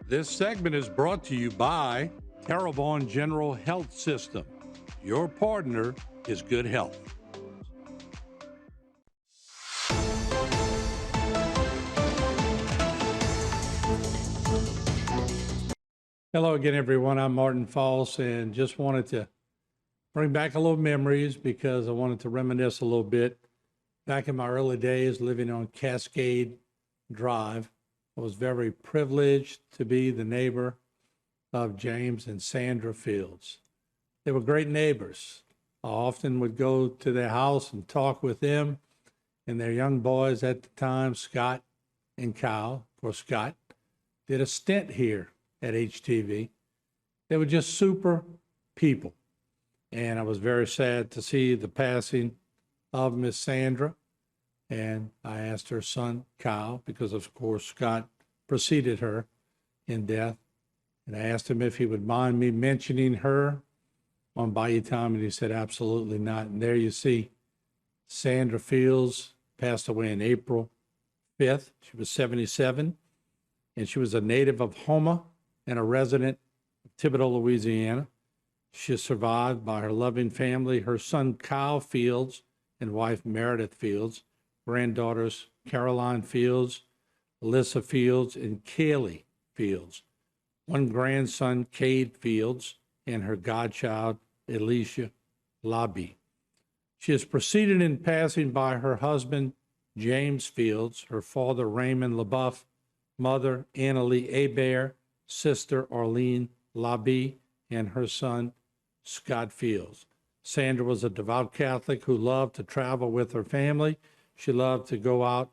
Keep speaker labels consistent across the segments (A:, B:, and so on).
A: This segment is brought to you by Terrebonne General Health System. Your partner is good health. Hello again, everyone. I'm Martin Folse, and just wanted to bring back a little memories because I wanted to reminisce a little bit. Back in my early days living on Cascade Drive, I was very privileged to be the neighbor of James and Sandra Fields. They were great neighbors. I often would go to their house and talk with them and their young boys at the time, Scott and Kyle. Of course, Scott did a stint here at HTV. They were just super people. And I was very sad to see the passing of Miss Sandra. And I asked her son, Kyle, because of course Scott preceded her in death. And I asked him if he would mind me mentioning her on Bayou time, and he said, absolutely not. And there you see Sandra Fields passed away on April 5th. She was 77, and she was a native of Houma and a resident of Thibodaux, Louisiana. She is survived by her loving family, her son Kyle Fields and wife Meredith Fields, granddaughters Caroline Fields, Alyssa Fields, and Kaylee Fields, one grandson, Cade Fields, and her godchild, Alicia Labby. She is preceded in passing by her husband, James Fields, her father, Raymond LaBeouf, mother, Annalie Hebert, sister, Arlene Labby, and her son, Scott Fields. Sandra was a devout Catholic who loved to travel with her family. She loved to go out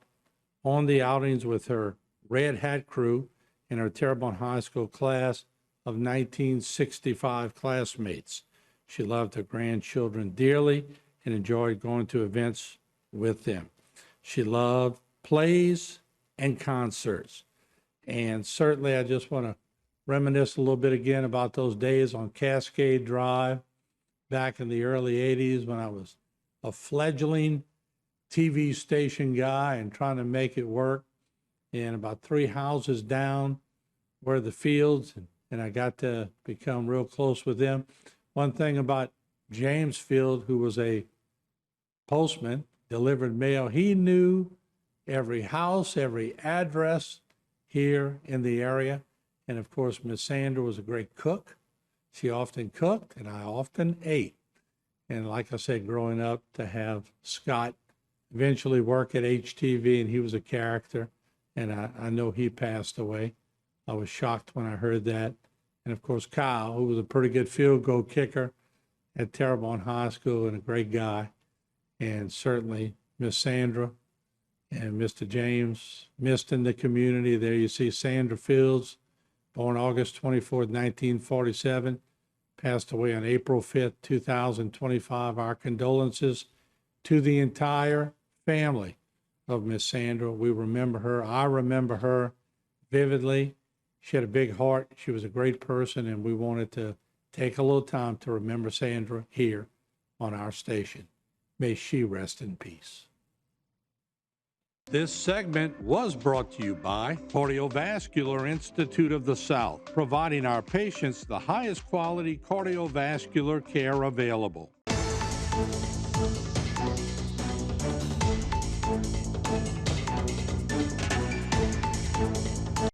A: on the outings with her Red Hat crew and her Terrebonne High School class of 1965 classmates. She loved her grandchildren dearly and enjoyed going to events with them. She loved plays and concerts. And certainly I just want to reminisce a little bit again about those days on Cascade Drive back in the early 80s when I was a fledgling TV station guy and trying to make it work. And about 3 houses down were the Fields, and I got to become real close with them. One thing about James Field, who was a postman, delivered mail, he knew every house, every address here in the area. And of course, Miss Sandra was a great cook. She often cooked, and I often ate. And like I said, growing up, to have Scott eventually work at HTV, and he was a character, and I know he passed away. I was shocked when I heard that. And of course, Kyle, who was a pretty good field goal kicker at Terrebonne High School and a great guy. And certainly Miss Sandra and Mr. James missed in the community. There you see Sandra Fields, born August 24th, 1947, passed away on April 5th, 2025. Our condolences to the entire family of Miss Sandra. We remember her. I remember her vividly. She had a big heart. She was a great person, and we wanted to take a little time to remember Sandra here on our station. May she rest in peace. This segment was brought to you by Cardiovascular Institute of the South, providing our patients the highest quality cardiovascular care available.